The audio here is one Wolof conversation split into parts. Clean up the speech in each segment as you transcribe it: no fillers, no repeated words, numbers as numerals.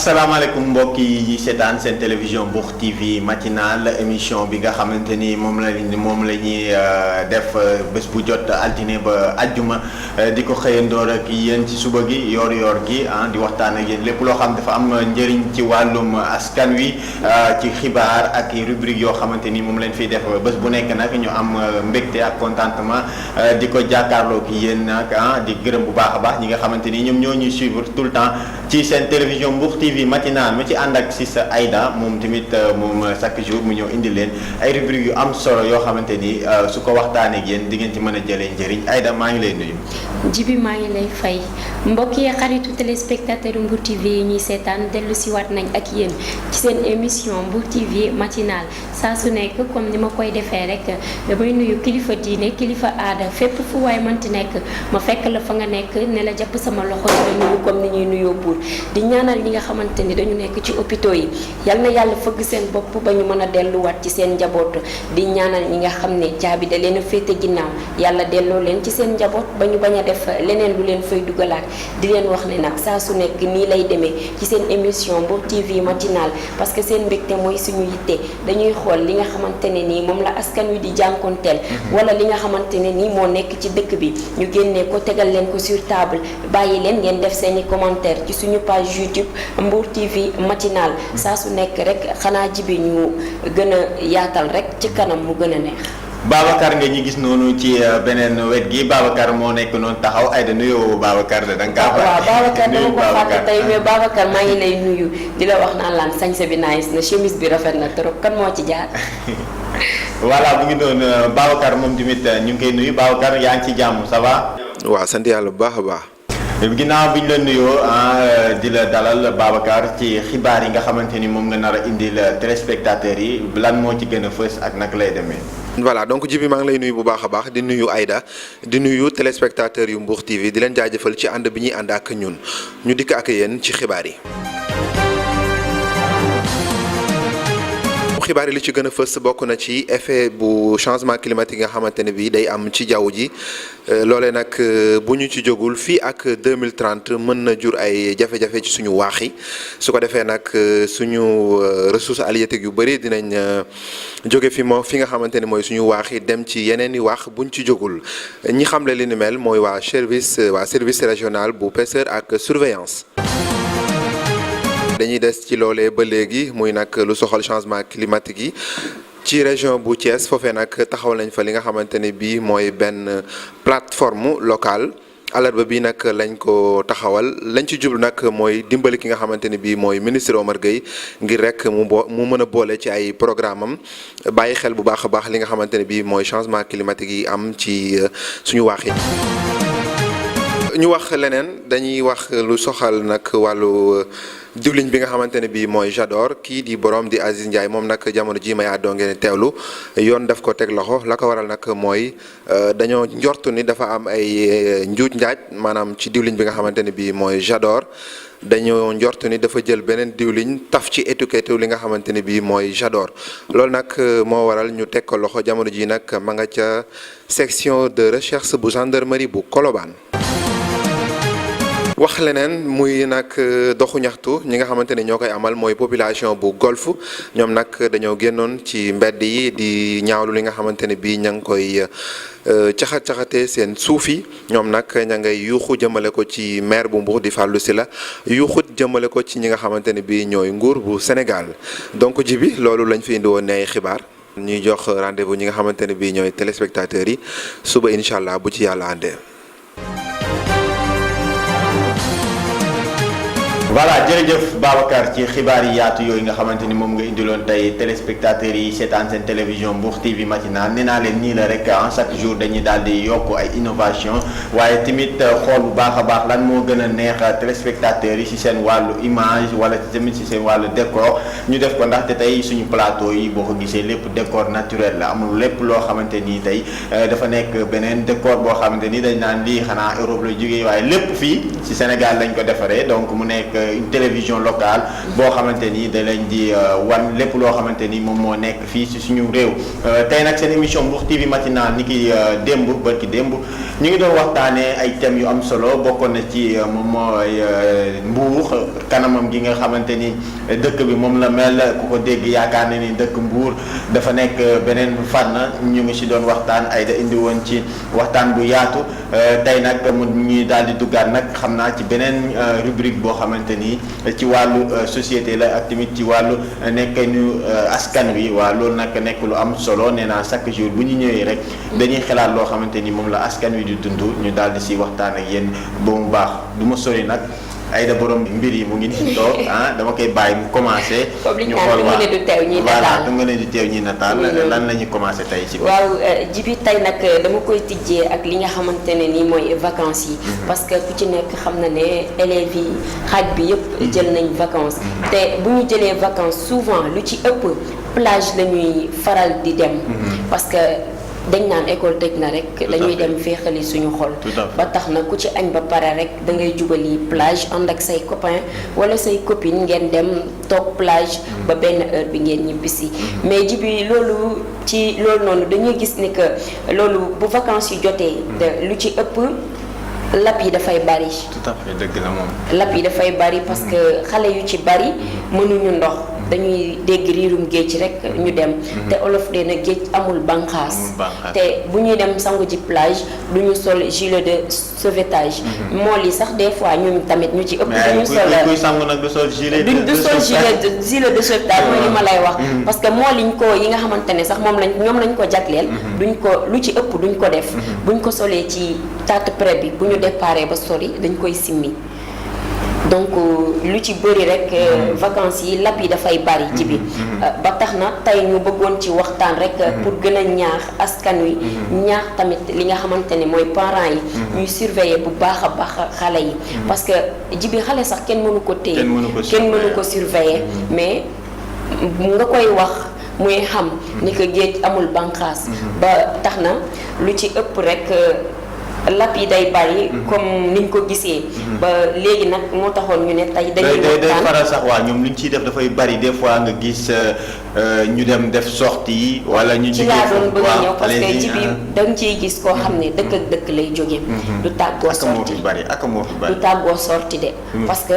asalaamaaleykum mbokk yi seetaan seen télévision Mbour TV matinal émission bi nga xamante ni moom la ñuy def bés bu jot altine ba ajjuma di ko xëyandoor ak yéen ci suba gi yoor gi di waxtaan ak yéen lépp loo xam dafa am njëriñ ci wàllum askan wi ci xibaar ak rubrique yoo xamante ni moom lañ fiy def bés bu nekk nag ñu am mbégte ak contentement di ko jàkkaarloo ak yéen nag di gërëm bu baax a baax ñi nga xamante ni ñoom ñoo ñuy suivre tout le temps ci seen télévision Mbour TV matinal ma ci ànd ak si sa Aïda moom tamit moom chaque jour mu ñëw indi leen ay rubrique yu am solo yoo xamante ni su ko waxtaanee ak yéen di ngeen ci mën a jëlee njëriñ Aïda maa ngi lay nuyu. Jibi maa ngi lay fay mbokk yi xaritu téléspectateur Mbour TV yi ñuy seetaan dellu si waat nañ ak yéen ci seen émission Mbour TV matinal saa su nekk comme ni ma koy defee rek damay nuyu kilifa diine kilifa aada fépp fu waay mënti nekk ma fekk la fa nga nekk ne la jàpp sama loxo di nuyu comme ni ñuy nuyoo buur di ñaanal ñi nga xamante ni dañu nekk ci hôpitaux yi yal na yàlla fëgg seen bopp ba ñu mën a delluwaat ci seen njaboot di ñaanal ñi nga xam ne caabi da leen a féete ginnaaw yàlla delloo leen ci seen njaboot ba ñu bañ a def leneen lu leen fay dugalaat di leen wax ne nag saa su nekk nii lay demee ci seen émission Mbour TV matinal parce que seen mbégte mooy suñu yitte dañuy xool li nga xamante ne nii moom la askan wi di jànkonteel wala li nga xamante ne nii moo nekk ci dëkk bi ñu génnee ko tegal leen ko sur table bàyyi leen ngeen def seeni commentaire ci suñu page YouTube Mbour TV matinal saa su nekk rek xanaa jibi ñu gën a yaatal rek ci kanam mu gën a neex. Babacar nga ñu gis noonu ci beneen wet gi Babacar moo nekk noonu taxaw Aïda nuyoo Babacar da nga kaa waaw Babacar dama ko fàtte tey mais Babacar maa ngi lay nuyu di la wax naan laan sañse bi nice na chemise bi rafet na trop kan moo ci jaar. voilà bu ngi doon Babacar moom tamit ñu ngi koy nuyu Babacar yaa ngi ci jàmm ça va. waaw sant yàlla bu baax a baax. ginnaaw bi ñu la nuyoo di la dalal Babacar ci xibaar yi nga xamante ni moom nga nar a indil téléspectateurs yi lan moo ci gën a fës ak nag lay demee. voilà donc Jibi maa ngi lay nuyu bu baax a baax di nuyu Aïda di nuyu téléspectateurs yu Mbour TV di leen jaajëfal ci ànd bi ñuy ànd ak ñun ñu dikk ak yéen ci xibaar yi. xibaar yi li ci gën a fës bokk na ci effet bu changement climatique nga xamante ne bii day am ci jaww ji loolee nag bu ñu ci jógul fii ak 2030 mën na jur ay jafe-jafe ci suñu waax yi su ko defee nag suñu ressources halieutiques yu bëri dinañ jóge fi nga xamante ne mooy suñu waax yi dem ci yeneen i waax buñ ci jógul ñi xamle li ni mel mooy waa service régional bu pêcheur ak surveillance. dañuy des ci loolee ba léegi muy nag lu soxal changement climatique yi ci région bu Thiès foofee nag taxaw nañ fa li nga xamante ne bii mooy benn plateforme locale alarba bi nag lañ ko taxawal lañ ci jublu nag mooy dimbali ki nga xamante ne bii mooy ministre Omar Gueye ngir rek mu mën a boole ci ay programme am bàyyi xel bu baax a baax li nga xamante ne bii mooy changement climatique yi am ci suñu waax yi. ñu wax leneen dañuy wax lu soxal nag wàllu diwliñ bi nga xamante ne bii mooy Jador kii di borom di Aziz Ndiaye moom nag jamono ji may àddoo ngeen teewlu yoon daf ko teg loxo la ko waral nag mooy dañoo njortu ni dafa am ay njuuj njaaj maanaam ci diwliñ bi nga xamante ne bii mooy Jador dañoo njortu ni dafa jël beneen diwliñ taf ci étiquette li nga xamante ne bii mooy Jador loolu nag moo waral ñu teg ko loxo jamono ji nag ma nga ca section de recherche bu gendarmerie bu Colobane. wax leneen muy nag doxu ñaxtu ñi nga xamante ne ñoo koy amal mooy population bu golf ñoom nag dañoo génnoon ci mbedd yi di ñaawlu li nga xamante ne bii ña ngi koy caxat-caxatee seen suuf yi ñoom nag ña ngay yuuxu jëmale ko ci maire bu Mbour di Fallou Sylla yuuxut jëmale ko ci ñi nga xamante ne bii ñooy nguur bu Sénégal donc Jibi loolu lañ fi indi woon ne ay xibaar ñuy jox rendez-vous ñi nga xamante ne bii ñooy téléspectateurs yi suba incha allah bu ci yàlla àndee. voilà jërëjëf Babacar ci xibaar yi yaatu yooyu nga xamante ni moom nga indiloon tey téléspectateurs yi seetaan seen télévision Mbour TV matinal nee naa leen nii la rek chaque jour dañuy daal di yokk ay innovation waaye tamit xool bu baax a baax lan moo gën a neex téléspectateurs yi si seen wàllu image wala tamit si seen wàllu décor ñu def ko ndaxte tey suñu plateau yi boo ko gisee lépp décor naturel la amul lépp loo xamante ni tey dafa nekk beneen décor boo xamante ni dañ naan lii xanaa Europe la jógee waaye lépp fii si Sénégal lañ ko defaree donc mu nekk une télévision locale boo xamante ni da leen di wan lépp loo xamante ni moom moo nekk fii si suñu réew tey nag seen émission Mbour TV matinale ni ki démb barki démb ñu ngi doon waxtaanee ay thèmes yu am solo bokkoon na ci moom mooy Mbour kanamam gi nga xamante ni dëkk bi moom la mel ku ko dégg yaakaar na ni dëkk Mbour dafa nekk beneen fànn ñu ngi si doon waxtaan ay da indi woon ci waxtaan bu yaatu tey nag mu ñuy daal di duggaat nag xam naa ci beneen rubrique boo xamante ni ci wàllu société la ak tamit ci wàllu nekkinu askan wi waa loolu nag nekk lu am solo nee naa chaque jour bu ñu ñëwee rek dañuy xalaat loo xamante ni moom la askan wi di dund ñu daal di si waxtaan ak yéen ba mu baax du ma sori nag Aïda borom mbir yi mu ngi nii toog dama koy bàyyi mu commencé. ñu xool waa voilà du nga ne du teew ñi nataal lan la ñuy commencé tey ci. waaw Djiby tey nag dama koy tijjee ak li nga xamante ne nii mooy vacances yi. parce que ku ci nekk xam na ne élèves yi xaaj bi yëpp jël nañ vacances. te bu ñu jëlee vacances souvent lu ci ëpp plage la ñuy faral di dem. parce que dañ naan école tëj na rek dañuy dem féexali suñu xol ba tax na ku ci añ ba pare rek da ngay jubali plage ànd ak say copain wala say copine ngeen dem toog plage ba benn heure bi ngeen ñibbisi mais Djiby loolu noonu dañuy gis ni que loolu bu vacances yu jotee lu ci ëpp lap yi dafay bari. tout à fait dëgg la moom. lap yi dafay bari parce que xale yu ci bari mënuñu ndox dañuy dégg riirum géej rek ñu dem. te olof dee na géej amul banqaas. te bu ñuy dem sangu ji plage du ñu sol gilet de sauvetage. mool yi sax des fois ñoom tamit ñu ci ëpp. duñu sol mais kuy sangu nag du sol gilet de sauvetage mooy li ma lay wax. parce que mool yi nga xamante ne sax ñoom lañ ko jagleel. duñ ko lu ci ëpp duñ ko def. buñ ko solee ci taatu près bi bu ñu déparé ba sori dañ koy simmi. donc lu ci bëri rek vacances yi lap yi dafay bari Djiby ba tax na tey ñu bëggoon ci waxtaan rek pour gën a ñaax askan wi ñaax tamit li nga xamante ne mooy parents yi ñuy surveiller bu baax a baax xale yi parce que Djiby xale sax kenn mënu ko téye kenn mënu ko surveiller mais nga koy wax muy xam ni que géej amul banqaas ba tax na lu ci ëpp rek lap yi day bari comme niñ ko gisee ba léegi nag moo taxoon ñu ne tey dañuy day faral sax waa ñoom liñ ciy def dafay bari des fois nga gis ñu dem def sortie wala ñu ci laa doon bëgg a ñëw parce que Djiby danga ciy gis koo xam ne dëkk ak dëkk lay jóge du tàggoo sortie du tàggoo sortie de parce que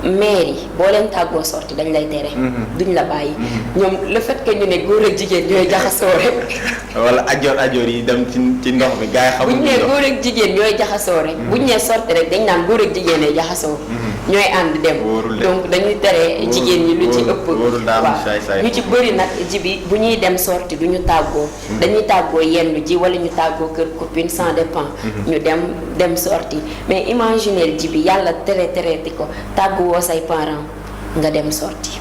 maire yi boo leen tàggoo sorti dañ lay tere duñ la bàyyi ñoom le fait que ñu ne góor ak jigéen ñooy jaxasoo rek wala ajoor yi dem ci ndox mi gars yi xamuñ buñ ne góor ak jigéen ñooy jaxasoo rek buñ ne sorti rek dañ naan góor ak jigéen ay jaxasoo ñooy ànd dem donc dañuy tere jigéen ñi lu ci ëpp waaw ñu ci bëri nag Djiby bu ñuy dem sorti du ñu tàggoo dañuy tàggoo yenn ji wala ñu tàggoo kër copine ça dépend ñu dem sorti mais imaginez Djiby yàlla tere ti ko tàgguwoo say parents nga dem sorti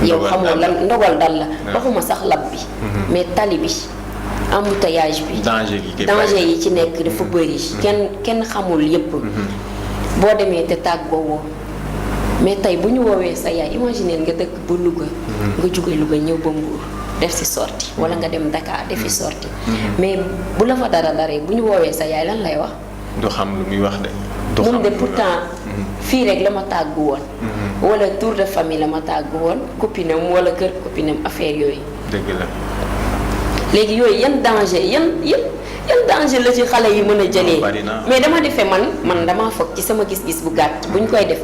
yow xamoo lan ndogal dal la waxuma sax lab bi mais tali bi embouteillage bi danger yi ci nekk dafa bëri kenn xamul yépp boo demee te tàggoo woo mais tey bu ñu woowee sa yaay imaginer nga dëkk ba Louga nga jóge Louga ñëw ba Mbour def si sorti wala nga dem Dakar defi sorti mais bu la fa dara bu ñu woowee sa yaay lan lay wax du xam lu muy wax de moom de pourtant fii rek la ma tàggu woon wala tour de famille la ma tàggu woon copinam wala kër copinam affaire yooyu dëgg la léegi yooyu yan danger la ci xale yi mën a jëlee mais dama defee man dama foog ci sama gis-gis bu gàtt buñ koy def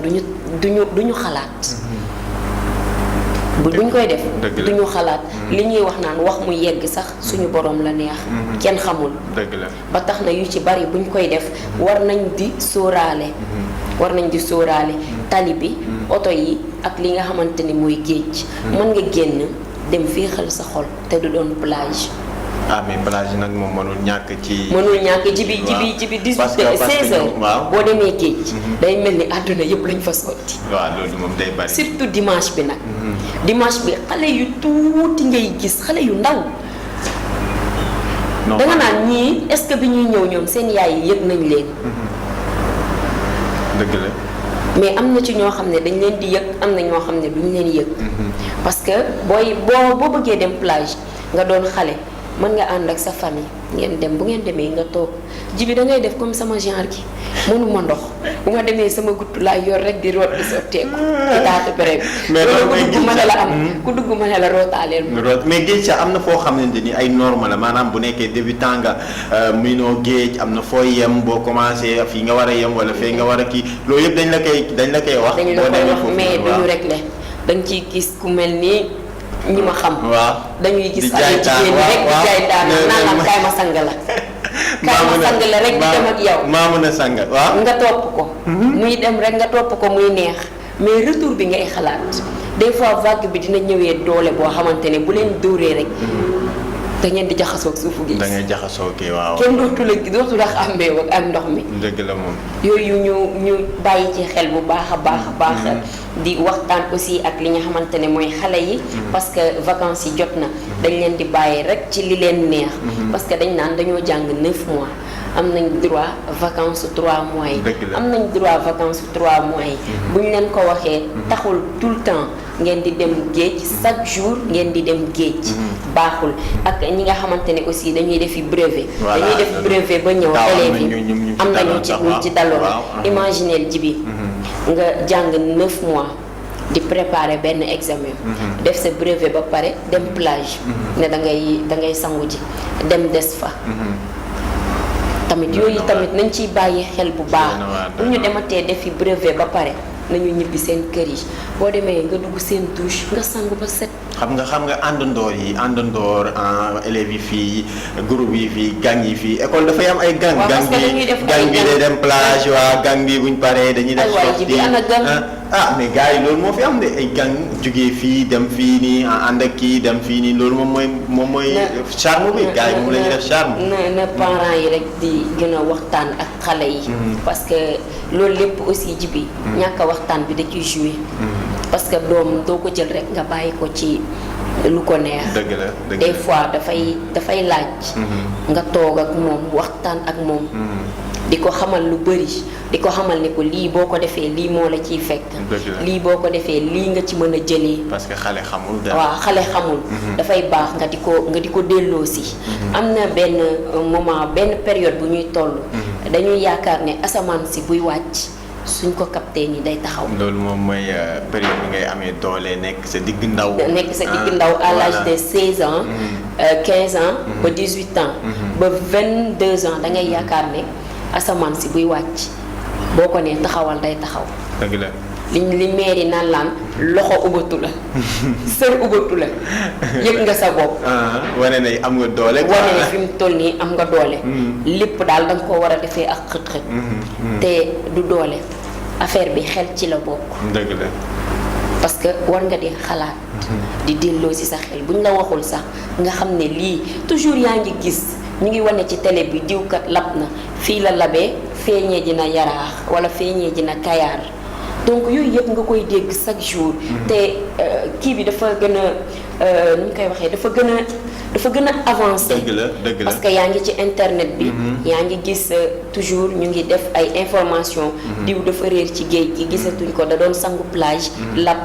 duñu xalaat buñ koy def duñu xalaat li ñuy wax naan wax mu yegg sax suñu borom la neex kenn xamul dëgg la ba tax na yu ci bari buñ koy def war nañ di sóoraale tali bi oto yi ak li nga xamante ni mooy géej mën nga génn dem féexal sa xol te du doon plage mais plage nag moom mënul ñàkk Djiby 18 16 heures boo demee géej day mel ni àdduna yëpp lañ fa sotti waaw loolu moom day bari surtout dimanche bi nag dimanche bi xale yu tuuti ngay gis xale yu ndaw danga naan ñii est-ce que bi ñuy ñëw ñoom seen yaay yi yëg nañ leen dëgg la mais am na ci ñoo xam ne dañ leen di yëg am na ñoo xam ne duñ leen yëg parce que boo bëggee dem plage nga doon xale mën nga ànd ak sa famille ngeen dem bu ngeen demee nga toog Jibi da ngay def comme sama genre gi mënuma ndox bu ma demee sama gutt laa yor rek di root di sotteeku ci taatu bere bi. mais loolu mooy ku dugg ma ne la am ku dugg ma ne la rootaaleel ma. mais géej sax am na foo xamante ni ay norme la maanaam bu nekkee débutant nga minoo géej am na foo yem boo commencé fii nga war a yem wala fee nga war a kii loolu yëpp dañ la koy wax. dañ la koy wax mais duñu réglé dañ ciy gis ku mel ni ñi ma xam. waaw dañuy gis ay jigéen rek di jaay daana naan la kaay ma sang la. kaay ma sang la rek di dem ak yow. maa mën a sang waaw. nga topp ko. muy dem rek nga topp ko muy neex mais retour bi ngay xalaat des fois vague bi dina ñëwee doole boo xamante ne bu leen dóoree rek. da ngeen di jaxasoo ak suufu gi. da ngay jaxasoo kii waaw. kenn dootu la xàmmee ak ndox mi. dëgg la moom. yooyu ñu bàyyi ci xel bu baax a baax. di waxtaan aussi ak li nga xamante ne mooy xale yi. parce que vacances yi jot na. dañ leen di bàyyi rek ci li leen neex. parce que dañ naan dañoo jàng 9 mois. am nañ droit vacances 3 mois yi. am nañ droit vacances 3 mois yi. bu ñu leen ko waxee. taxul tout le temps ngeen di dem géej chaque jour ngeen di dem géej. baaxul ak ñi nga xamante ne aussi dañuy defi brevet. dañuy def brevet ba ñëw élèves yi am nañu ci daloon. imaginez Jibi nga jàng 9 mois di préparer benn examen. def sa brevet ba pare dem plage. ne da ngay sangu ji dem des fa. tamit yooyu tamit nañ ciy bàyyi xel bu baax. bu ñu dematee defi brevet ba pare nañu ñibbi seen kër yi boo demee nga dugg seen douche nga sangu ba set. xam nga àndandoor élèves yi fii groupe yi fii gang yi fii école dafay am ay gang. gang bi day dem plage waa gang bi buñ paree dañuy def. mais gars yi loolu moo fi am de ay gang jugee fii dem fii nii ànd ak kii dem fii nii loolu moom mooy charme bi gars yi moom la ñuy def charme. na parents yi rek di gën a waxtaan ak xale yi. parce que loolu lépp aussi Jibi ñàkk a waxtaan bi da ciy joué. parce que doom doo ko jël rek nga bàyyi ko ci lu ko neex. dëgg la des fois dafay laaj. nga toog ak moom waxtaan ak moom. di ko xamal lu bëri di ko xamal ne ko lii boo ko defee lii moo la ciy fekk. lii boo ko defee lii nga ci mën a jëlee. parce que xale xamul dara. waaw xale xamul. dafay baax nga di ko delloo si. am na benn moment benn période bu ñuy toll. dañuy yaakaar ne asamaan si buy wàcc. suñ ko capté ni day taxaw. loolu moom mooy période bi ngay amee doole nekk sa digg ndaw. à l'âge de 16 ans. 15 ans. ba 18 ans. ba 22 ans da ngay yaakaar ne asamaan si buy wàcc boo ko nee taxawal day taxaw. dëgg la. li meeri naan laan loxo ubatu la sër ubatu la yëg nga sa bopp. wane ne am nga doole. wane ne fi mu toll nii am nga doole. lépp daal da nga koo war a defee ak xët-xët. te du doole affaire bi xel ci la bokk. dëgg la. parce que war nga di xalaat. di delloo si sa xel buñ la waxul sax nga xam ne lii toujours yaa ngi gis ñu ngi wane ci télé bi diwkat lab na fii la labee feeñee ji na yaraax wala feeñee ji na kayaar. donc yooyu yëpp nga koy dégg chaque jour. te kii bi dafa gën a nu ñu koy waxee dafa gën a avancé. dëgg la parce que yaa ngi ci internet bi. yaa ngi gis toujours ñu ngi def ay information diw dafa réer ci géej gi gisatuñ ko da doon sangu plage. lab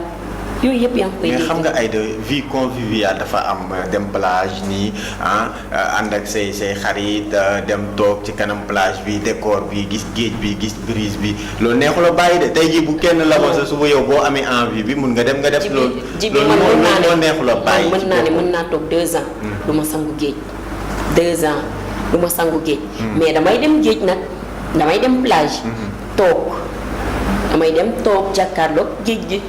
yooyu yëpp yaa ngi koy dégg. mais xam nga ay de vie conviviale dafa am dem plage nii ànd ak say xarit dem toog ci kanam plage bi décor bi gis géej bi gis brise bi loolu neexul a bàyyi de tey jii bu kenn la ko sa suba yow boo amee envie bi mun nga dem nga def. loolu moo neexul a bàyyi. mën naa toog 2 ans. du ma sangu géej 2 ans du ma sangu géej. mais damay dem géej nag damay dem plage. damay dem toog jàkkaarloog géej gi.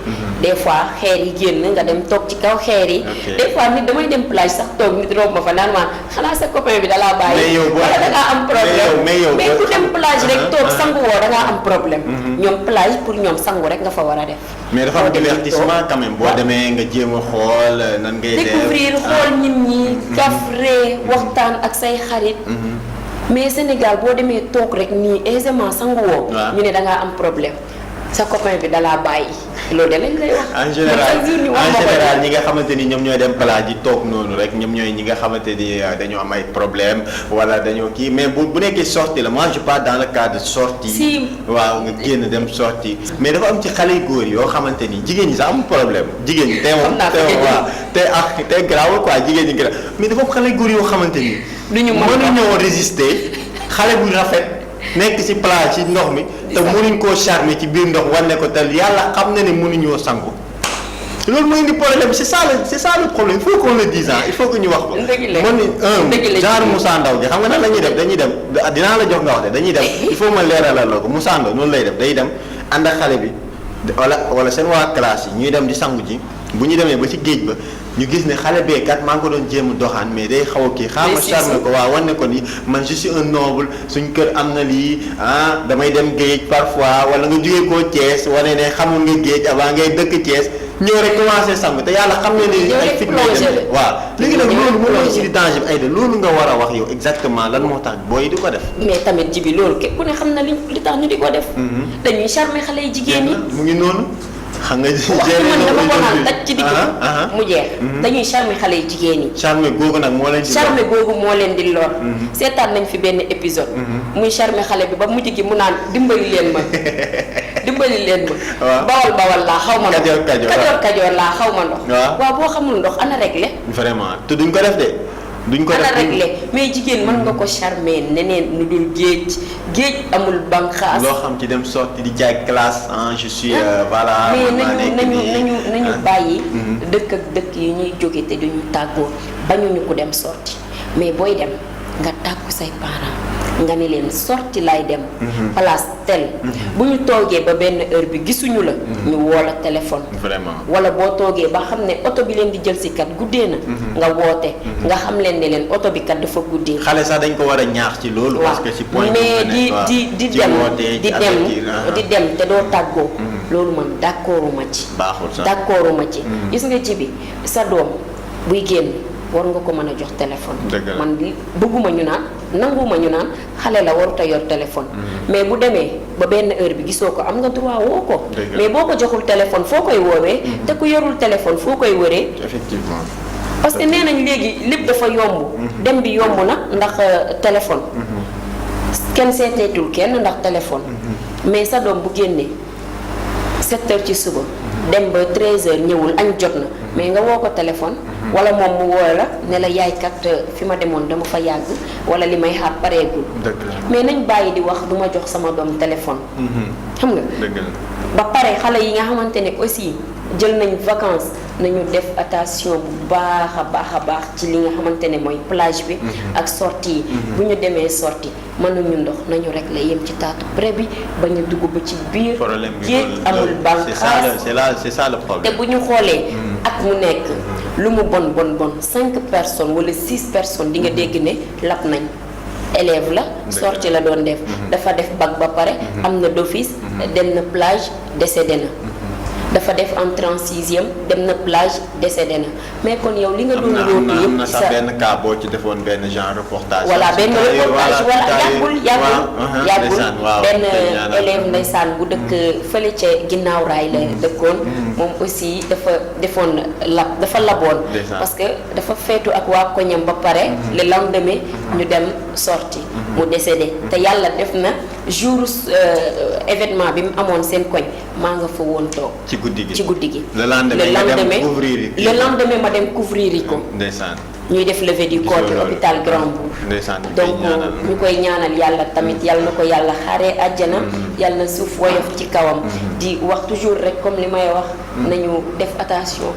des fois xeer yi génn nga dem toog ci kaw xeer yi. des fois nit damay dem plage sax toog nit romb ma fa naan ma xanaa sa copain bi dalaa bàyyi. wala da ngaa am problème mais ku dem plage rek toog sangu woo da ngaa am problème. ñoom plage pour ñoom sangu rek nga fa war a def. mais dafa am divertissement quand même boo demee nga jéem a xool nan ngay def découvrir xool nit ñi kaf ree waxtaan ak say xarit. mais Sénégal boo demee toog rek nii aisément sangu woo. ñu ne da ngaa am problème. sa copain bi dalaa bàyyi loolu de lañ lay wax. en général ñi nga xamante ni ñoom ñooy dem plage yi toog noonu rek ñoom ñooy ñi nga xamante ni dañoo am ay problème wala dañoo kii mais bu nekkee sortie la moi je parle dans le cadre de sortie. si waaw nga génn dem sortie mais dafa am ci xale yu góor yoo xamante ni jigéen ñi sax amul problème jigéen ñi. tey moom tey garaawul quoi jigéen ñi garaaw mais dafa am xale yu góor yoo xamante ni. duñu mënuñoo résister xale bu rafet. nekk ci plage ci ndox mi te mënuñ koo charmer ci biir ndox wane ko te yàlla xam na ne mënuñoo sangu loolu mooy indi problème c'est ça le problème il faut qu'on le dise il faut que ñu wax ko. man genre Moussa Ndaw gi xam nga nan la ñuy def dañuy dem dinaa la jox nga wax de dañuy dem il faut ma leeralal la ko Moussa Ndaw noonu lay def day dem ànd ak xale bi wala seen waa classe yi ñuy dem di sangu ji bu ñu demee ba ci géej ba ñu gis ne xale bee kat maa ngi ko doon jéem a doxaan mais day xaw a kii xaaral charme ko waaw wan ne ko ni man je suis un noble suñ kër am na lii damay dem géej parfois wala nga jógee koo Thiès wane ne xamul nga géej avant ngay dëkk Thiès ñëw rek commencé sang te yàlla xam ne ni ay fit dem waaw léegi nag loolu moo lay indi danger bi ay de loolu nga war a wax yow exactement lan moo tax booy di ko def. mais tamit ji bi loolu képp ku ne xam na li tax ñu di ko def. dañuy charmer xale yi jigéen ñi. mu ngi noonu. xam nga man dama ko naan daj ci digg mu jeex. dañuy charmer xale yi jigéen ñi. charmer googu nag moo leen di. charmer googu moo leen di lor. seetaan nañ fi benn épisode. muy charmer xale bi ba mujj gi mu naan dimbali leen ma. waaw bawal laa xaw ma ndox. kajoor laa xaw ma ndox. waaw boo xamul ndox ana réglé. vraiment te duñ ko def de. duñ ko def ana réglé mais jigéen mën nga ko charmer neneen nu dul géej amul banqaas. loo xam ci dem sorti di jaay classe je suis voilà. mais nañu bàyyi. dëkk ak dëkk yi ñuy jóge te duñu tàggoo bañuñu ko dem sorti mais booy dem nga tàggu say parents nga ne leen sorti lay dem. place tel. bu ñu toogee ba benn heure bi gisuñu la. ñu woo la téléphone. vraiment wala boo toogee ba xam ne oto bi leen di jël si kat guddee na. nga woote. nga xam leen ne leen oto bi kat dafa guddee. xale sax dañ ko war a ñaax ci loolu. parce que ci point mais di dem te doo tàggoo. loolu man d'accorduma ci. baaxul sax d'accorduma ci. gis nga ci bi sa doom buy génn. war nga ko mën a jox téléphone. man bëgguma ñu naan nanguma ñu naan xale la warut a yor téléphone. mais bu demee ba benn heure bi gisoo ko am nga droit woo ko. mais boo ko joxul téléphone foo koy woowee. te ku yorul téléphone foo koy wëree. effectivement. parce que nee nañ léegi lépp dafa yomb. dem bi yomb na ndax téléphone. kenn seeteetul kenn ndax téléphone. mais sa doom bu génnee 7 heures ci suba. dem ba 13 heures ñëwul añ jot na mais nga woo ko téléphone. wala moom mu woo la ne la yaay kat fi ma demoon dama fa yàgg wala li may xaar pareegul. mais nañ bàyyi di wax du ma jox sama doom téléphone. xam nga. ba pare xale yi nga xamante ne aussi jël nañ vacances nañu def attention bu baax a baax ci li nga xamante ne mooy plage bi. ak sortie yi. bu ñu demee sortie mënuñu ndox nañu rek la yem ci taatu pré bi ba ñu dugg ba ci biir. géej amul bànqaas c'est ça le problème. te bu ñu xoolee. at mu nekk lu mu bon 5 personnes wala 6 personnes di nga dégg ne lab nañ. élève la sortie la doon def. dafa def bac ba pare. am na d'office dem na plage décédé na. dafa def entrée en 6e dem na plage décédé na mais kon yow li nga doon yóbbu yëpp. am na sax benn cas boo ci defoon benn genre reportage. voilà benn reportage wala yàggul benn élève ndeysaan bu dëkk fële ca ginnaaw raay la dëkkoon. moom aussi dafa laboon. parce que dafa feetu ak waa koñam ba pare. le lendemain ñu dem sorti mu décédé te yàlla def na jour événement bi mu amoon seen koñ maa nga fa woon toog. ci guddi gi. le lendemain ma dem couvrir yi ko. ndeysaan. ñuy def levée du corps ci hôpital Grand-Bourg. ndeysaan donc ñu koy ñaanal yàlla tamit yàlla na ko yàlla xaaree àjjana. yàlla na suuf woyof ci kawam. di wax toujours rek comme li may wax. nañu def attention.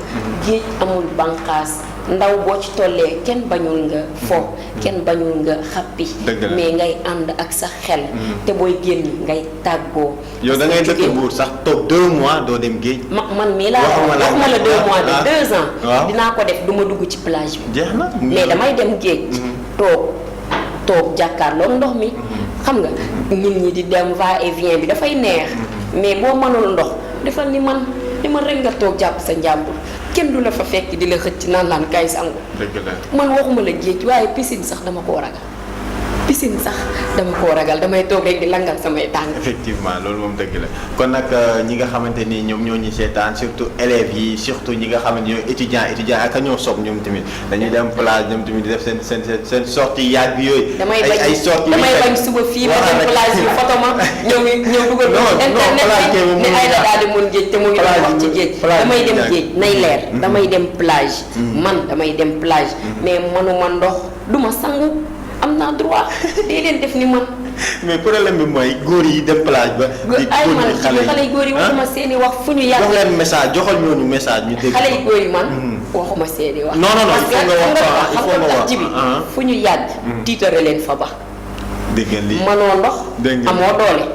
géej amul bànqaas. ndaw boo ci tollee kenn bañul nga fo kenn bañul nga xappi mais ngay ànd ak sa xel te booy génn ngay tàggoo. yow da ngay dëkk Mbour sax toog 2 mois doo dem géej. man mii laa wax ma la 2 mois de 2 ans. dinaa ko def du ma dugg ci plage bi. jeex na mais damay dem géej. toog jàkkaarloo ndox mi. xam nga nit ñi di dem va et vient bi dafay neex. mais boo mënul ndox defal ni man rek nga toog jàpp sa njàmbur. kenn du la fa fekk di la xëcc naan kaay sangu. dëgg la man waxuma la géej waaye piscine sax dama koo ragal. piscine sax dama koo ragal damay toog rek di langal samay tànk. effectivement loolu moom dëgg la kon nag ñi nga xamante ni ñoom ñoo ñu seetaan surtout élèves yi surtout ñi nga xamante ñooy étudiants ak ñoo soog ñoom tamit dañuy dem plage ñoom tamit di def seen sortie yaag bi yooyu. ay sortie damay bañ suba fii ma dem plage bi photo ma ñëw dugal internet bi ne ay la daal di mun géej te mu ngi doon wax ci géej damay dem géej nay leer damay dem plage man damay dem plage mais manuma ndox duma sangu am naa droit dee leen def ni man. mais problème bi mooy góor yi dem plage ba. ay man xale yu góor yi waxuma seeni wax fu ñu yàgg. jox leen message joxal ñooñu message ñu dégg. xale yu góor yi man waxuma seeni wax. non il faut nga wax il faut nga wax ji bi fu ñu yàgg. tiitare leen fa ba. dégg ngeen lii manoo ndox. amoo doole.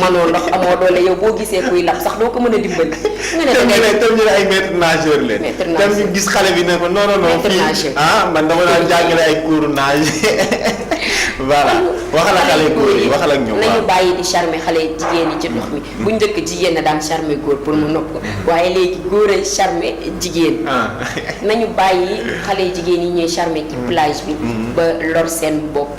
manoo ndox amoo doole yow boo gisee kuy lab sax doo ko mën a dimbali. nga ne tam ñu ne ay maître nageur leen. tam ñu gis xale bi ne ko non fii man dama daan jàngale ay cours nage. voilà waxal ak xale góor yi waxal ak ñoom nañu bàyyi di charmer xale jigéen yi ci ndox mi bu njëkk jigéen na daan charmer góor pour mu nopp ko waaye léegi góor ay charmer jigéen. nañu bàyyi xale jigéen yi ñuy charmer ci plage bi. ba lor seen bopp.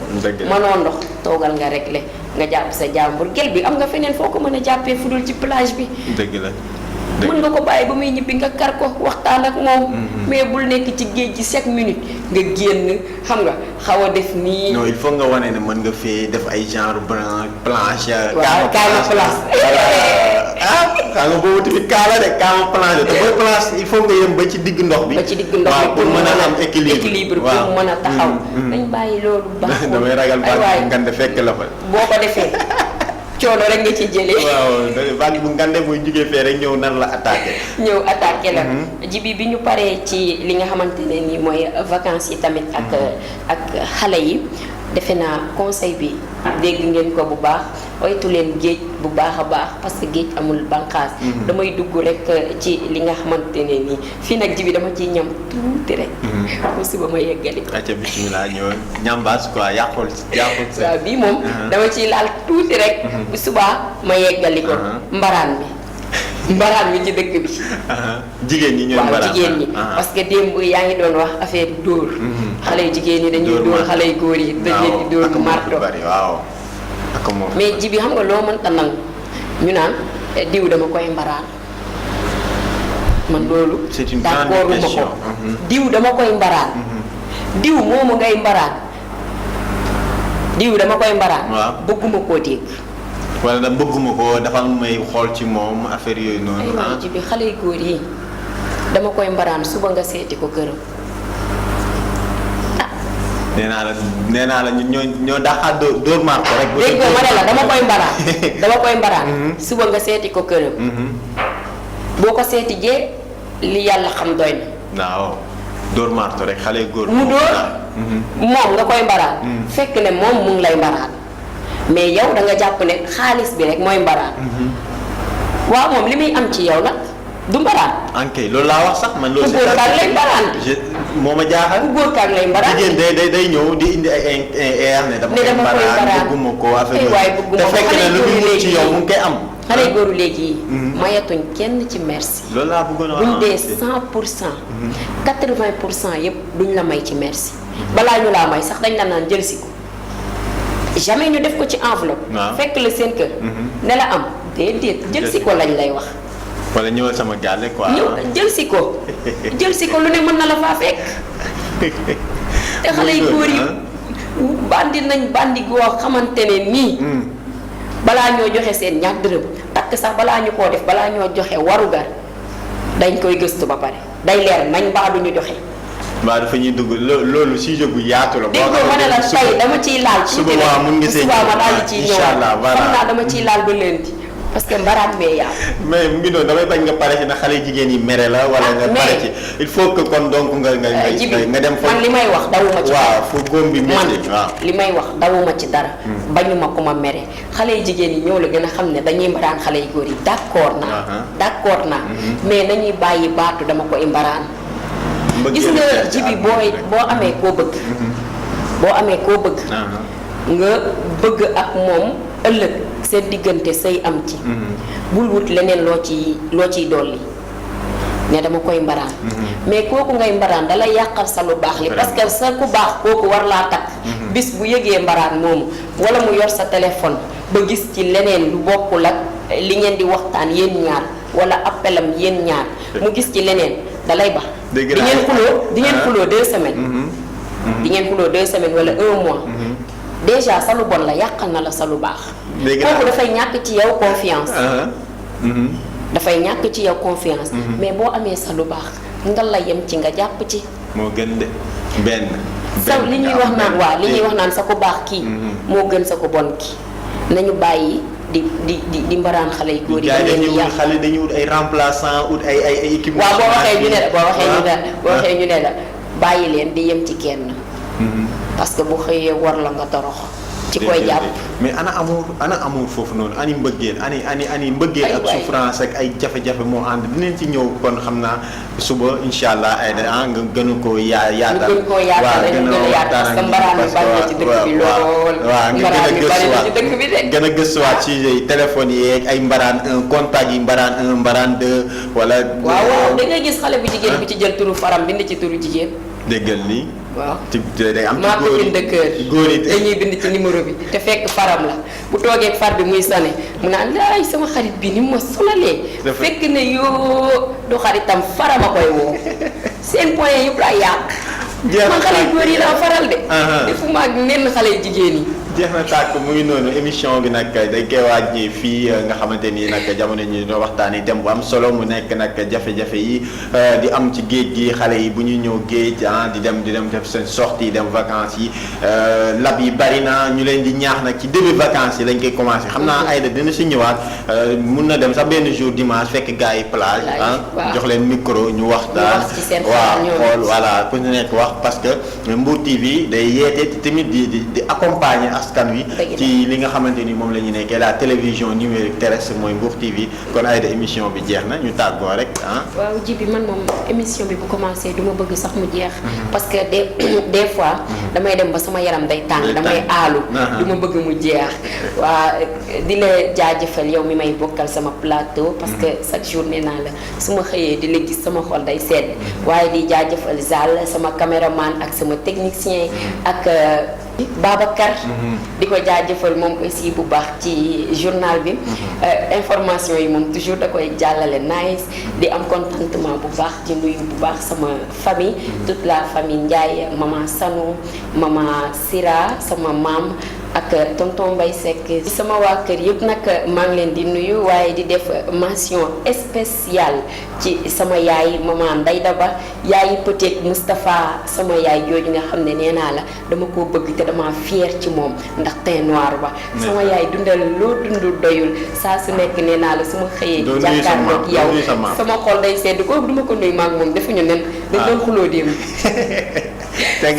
mënoo ndox toogal nga réglé nga jàpp sa jàmbur gel bi am nga feneen foo ko mën a jàppee fudul ci plage bi. dëgg la. mën nga ko bàyyi ba muy ñibbi nga kar ko waxtaan ak moom. mais bul nekk ci géej gi chaque minute nga génn xam nga xaw a def nii. non il faut nga wane ne mën nga fee def ay genre planche. waaw kaama planche. xam nga boobu tamit kaala de kaama planche te booy planche il faut nga yem ba ci digg ndox bi. ba ci digg ndox bi pour mën a am équilibre pour mën a taxaw. nañ bàyyi loolu baaxul damay ragal baat nga de fekk la fa. boo ko defee. coono rek nga ci jëlee. waaw vague bu ngande muy jugee fee rek ñëw nan la attaqué. ñëw attaqué la. jibi bi ñu paree ci li nga xamante ne nii mooy vacances yi tamit ak xale yi defe naa conseil bi dégg ngeen ko bu baax oytu leen géej bu baax a baax parce que géej amul banqaas. damay dugg rek ci li nga xamante ne nii fii nag jibi dama ciy ñam tuuti rek. bu suba ma yeggali ko. acca bismillah ñëw ñambaas quoi yàqul sa. waaw bii moom dama ciy laal tuuti rek. bu subaa ma yeggali ko. mbaraan mi ci dëkk bi. jigéen ñi ñooy mbaraan waaw jigéen ñi parce que démb yaa ngi doon wax affaire dóor. xale yu jigéen ñi dañuy dóor xale yu góor yi dañ leen di dóor marto. waaw mais ji bi xam nga loo mënta nangu ñu naan diw dama koy mbaraan man loolu. c'est une grande question diw dama koy mbaraan. diw moomu ngay mbaraan. diw dama koy mbaraan. waaw bëgguma koo dégg. wala da bëgguma ko dafa am may xool ci moom affaire yooyu noonu. aywa ji bi xale yu góor yi dama koy mbaraan suba nga seeti ko këram. nee naa la ñoo daaxaat dóor maar ko rek. dégg nga ma ne la dama koy mbaraan. suba nga seeti ko këram. boo ko seeti jee li yàlla xam doy na. waaw dóor maar ko rek xale góor. mu dóor moom nga koy mbaraan. fekk ne moom mu ngi lay mbaraan. mais yow da nga jàpp ne xaalis bi rek mooy mbaraan. waaw moom li muy am ci yow nag du mbaraan. ok loolu laa wax sax man. loolu ku góor kaag lay mbaraan. moo ma jaaxal. ku góor kaag lay mbaraan. jigéen day ñëw di indi ay air ne dama koy mbaraan bëgguma ko affaire yooyu. te fekk ne lu muy ci yow mu ngi koy am. xale yu góoru léegi yi. mayatuñ kenn ci merci. loolu laa bëggoon a wax buñ dee 100%. 80% yëpp duñ la may ci merci. balaa ñu laa may sax dañ la naan jël si ko. jamais ñu def ko ci enveloppe. fekk la seen kër. ne la am déedéet jël si ko lañ lay wax. wala ñëwal sama gàlle quoi. ñëw jël si ko. jël si ko lu ne mën na la faa fekk. te xale yu góor yi bandi nañ bandi goo xamante ne nii. balaa ñoo joxe seen ñaar dërëm takk sax balaa ñu koo def balaa ñoo joxe warugar dañ koy gëstu ba pare day leer nañ mbaa du ñu joxe. waaw dafa ñuy dugg loolu sujet bu yaatu la. boo xam ne la tey dama ciy laal. suba waaw mun nga see suba ma daal di ciy ñëwaat incha allah xam naa dama ciy laal ba lundi parce que mbaraan bee yaatu. mais mu ngi doon damay bañ nga pare ci na xale jigéen yi mere la. wala nga pare ci il faut que kon donc nga dem fa. man li may wax dawuma ci. waaw fu góom bi métti waaw li may wax dawuma ci dara. bañuma ku ma mere xale yu jigéen yi ñoo la gën a xam ne dañuy mbaraan xale yu góor yi d'accord naa mais nañuy bàyyi baatu dama koy mbaraan. gis nga jibi boo amee koo bëgg. nga bëgg ak moom ëllëg seen diggante say am ci. bul wut leneen loo ciy dolli ne dama koy mbaraan. mais kooku ngay mbaraan da lay yàqal sa lu baax li parce que sa ku baax kooku war laa takk bis bu yëgee mbaraan moomu wala mu yor sa téléphone ba gis ci leneen lu bokkul ak li ngeen di waxtaan yéen ñaar wala appelam yéen ñaar mu gis ci leneen da lay bax di ngeen xuloo 2 semaines di ngeen xuloo 2 semaines wala 1 mois déjà sa lu bon la yàqal na la sa lu baax kooku dafay ñàkk ci yow confiance dafay ñàkk ci yow confiance mais boo amee sa lu baax nga la yem ci nga jàpp ci moo gën de benn sa li ñuy wax naan waaw li ñuy wax naan sa ko baax kii moo gën sa ko bon kii nañu bàyyi di mbaraan xale yu góor yi dañuy wut xale dañuy wut ay remplaçant ut ay équipe waaw boo waxee ñu ne la bàyyi leen di yem ci kenn parce que bu xëyee war la nga torox ci koy jàpp mais ana amour foofu noonu ani mbëggeel ani mbëggeel ak souffrance ak ay jafe-jafe moo ànd dinañ ci ñëw kon xam naa suba insha allah ay nga gën a koo yaatal waaw gën a yaatal parce que mbaraan mi bari na ci dëkk bi lool waaw nga gën a gëstuwaat ci téléphone yi ay mbaraan 1 contact yi mbaraan 1 mbaraan 2 wala waaw da ngay gis xale bu jigéen bi ci jël turu faram bind ci turu jigéen déggal nii waaw day am maa ko bind góor yi dañuy bind ci numéro bi te fekk faram la bu toogee far bi muy sone mu naan laay sama xarit bi ni ma sonalee fekk ne yoo du xaritam farama koy woo seen point yëpp laa yàq man xale góor yi laa faral de defuma ak nenn xale jigéen yi jeex na tàkk mu ngi noonu émission bi nag dañ koy waaj fii nga xamante ni nag jamono ñu doon waxtaanee thème bu am solo mu nekk nag jafe-jafe yi di am ci géej gi xale yi bu ñuy ñëw géej di dem def seen sortie dem vacances yi lab yi bari na ñu leen di ñaax nag ci début vacances yi lañ koy commencé xam naa Aïda dina si ñëwaat mun na dem sax benn jour dimanche fekk gars yi plage jox leen micro ñu waxtaan waaw xool voilà ku nekk wax parce que Mbour TV day yeete tamit di accompagner askan wi ci li nga xamante ni moom la ñu nekkee la télévision numérique terrestre mooy Mbour TV kon Aïda émission bi jeex na ñu tàggoo rek waaw ji bi man moom émission bi bu commencé du ma bëgg sax mu jeex parce que des fois damay dem ba sama yaram day tàng damay aalu du ma bëgg mu jeex waa di la jaajëfal yow mi may bokkal sama plateau parce que chaque jour nee naa la su ma xëyee di la gis sama xol day sedd waaye di jaajëfal Zal sama caméraman ak sama technicien ak Babacar di ko jaajëfal moom aussi bu baax ci journal bi information yi moom toujours da koy jàllale nice di am contentement bu baax di nuyu bu baax sama famille toute la famille Ndiaye maman Sanou maman Sira sama maam ak tonton Mbaye Seck sama waa kër yëpp nag maa ngi leen di nuyu waaye di def mention spéciale ci sama yaay maman Ndeye Daba yaay peut-être Moustapha sama yaay jooju nga xam ne nee naa la dama koo bëgg te dama fier ci moom ndax teint noir ba sama yaay dundal loo dundul doyul saa su nekk nee naa la su ma xëyee jàkkaarloog yow sama xol day sedd kooku duma ko nuyu maag moom defuñu nen dañ doon xuloo démb dañ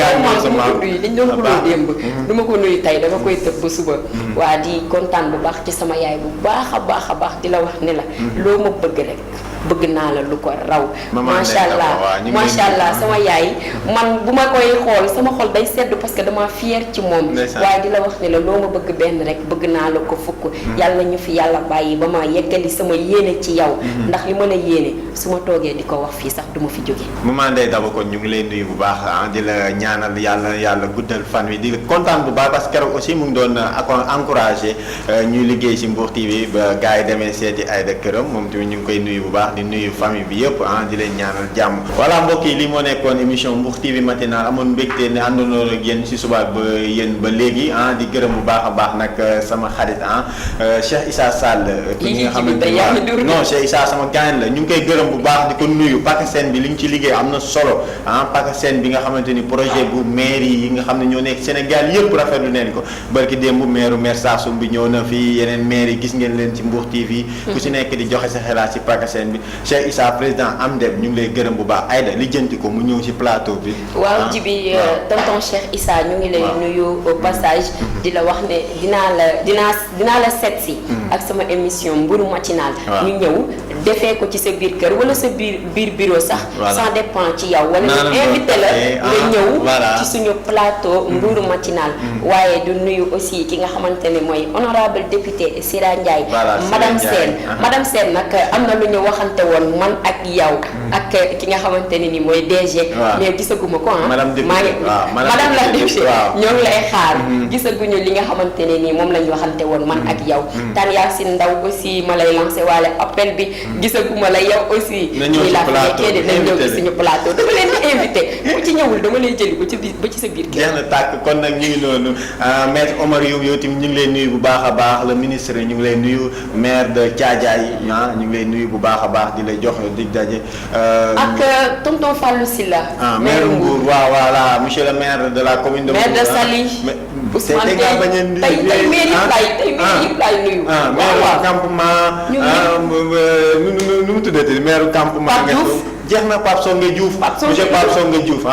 doon xuloo démb duma ko nuyu tey dama koy tëb ba suba waa di kontaan bu baax ci sama yaay bu baax a baax di la wax ne la loo ma bëgg rek bëgg naa la lu ko raw macha allah sama yaay man bu ma koy xool sama xol day sedd parce que dama fier ci moom waaye di la wax ne la loo ma bëgg benn rek bëgg naa la ko fukk yàlla ñu fi yàlla bàyyi ba ma yeggali sama yéene ci yow ndax li ma la yéene su ma toogee di ko wax fii sax du ma fi jóge maman Ndeye Daba kon ñu ngi lay nuyu bu baax di la ñaanal yàlla guddal fan wi di kontaan bu baax parce que keroog aussi mu ngi doon encouragé ñuy liggéey si Mbour TV ba gars yi demee seeti Aïda këram moom tamit ñu ngi koy nuyu bu baax di nuyu famille bi yëpp di leen ñaanal jàmm voilà mbokk yi li moo nekkoon émission Mbour TV matinal amoon mbégte ne àndoon ak yéen si suba ba yéen ba léegi di gërëm bu baax a baax nag sama xarit Cheikh Issa Sall ñi nga xamante non Cheikh Issa sama gaañ la ñu ngi koy gërëm bu baax di ko nuyu PACASEN bi li ñu ci liggéey am na solo PACASEN bi nga xamante ni projet bu mairie yi nga xam ne ñoo nekk Sénégal yëpp rafetlu neen ko barki démb maire Sarsum bi ñëw na fi yeneen maire yi gis ngeen leen ci Mbour TV ku si nekk di joxe sa xalaat ci PACASEN bi Cheikh Issa président Amdeb ñu ngi lay gërëm bu baax Aïda lijjanti ko mu ñëw ci plateau bi waaw jibi tonton Cheikh Issa ñu ngi lay nuyu au passage di la wax ne dinaa la seet si ak sama émission Mbour matinal ñu ñëw defee ko ci sa biir kër wala sa biir bureau sax. Voilà. ça dépend ci yow. wala ñu invité la nga ñëw ci suñu plateau Mbour matinal. waaye du nuyu aussi ki nga xamante ne mooy honorable député Sira Ndiaye. madame Sène madame Sène nag am na lu ñu waxante woon man ak yow. ak ki nga xamante ne ni mooy DG. mais gisaguma ko ah. madame la député ñoo ngi lay xaar. gisaguñu li nga xamante ne nii moom la ñu waxante woon man ak yow. Tan Yacine Ndaw aussi ma lay lancé waale appel bi gisaguma la yow aussi. na ñëw ci plateau nañ ñëw ci suñu plateau dama leen di invité ku ci ñëwul dama lay jëli ba ci sa biir kër. jeex na tàkk kon nag ñu ngi noonu maître Omar Youm yow tamit ñu ngi lay nuyu bu baax a baax le ministre ñu ngi lay nuyu maire de Thiadiaye ñu ngi lay nuyu bu baax a baax di lay jox dig daje. ak tonton Fallou Sylla. maire Mbour waaw voilà monsieur le maire de la commune de Mbour. maire de Saly. Ousmane tey maire yëpp laay nuyu. maire campement. nu mu tuddati maire campement. jeex na Pape Songe Diouf monsieur Pape Songe Diouf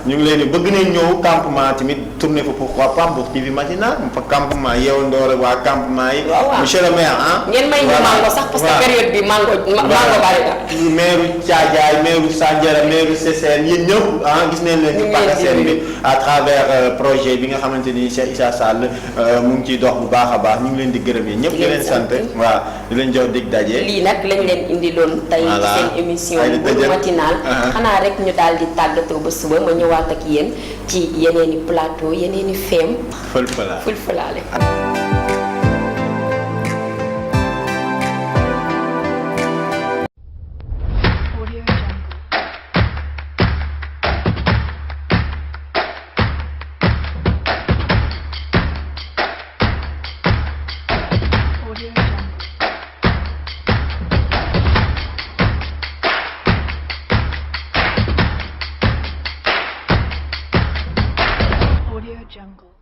ñu ngi leen di bëgg nañ ñëw campement tamit tourné fa pourquoi pas Mbour TV matinal fa campement yeewu ndoore waa campement yi. monsieur le maire ngeen may ñu mango sax parce que période bi mango bari na. maire Thiadiaye maire Sandiara maire Sessène yéen ñëpp gis nañ leen ci PACASEN bi à travers projet bi nga xamante ni Cheikh Issa Sall mu ngi ciy dox bu baax a baax ñu ngi leen di gërëm yi ñëpp di leen sant waaw di leen jox dig daje. lii nag lañ leen indi loon tey seen émission Mbour matinal xanaa rek ñu daal di tàggatoo ba suba ma ñëwaat ak yéen ci yeneeni plateau yeneeni feem fël-fëlaale Jungle.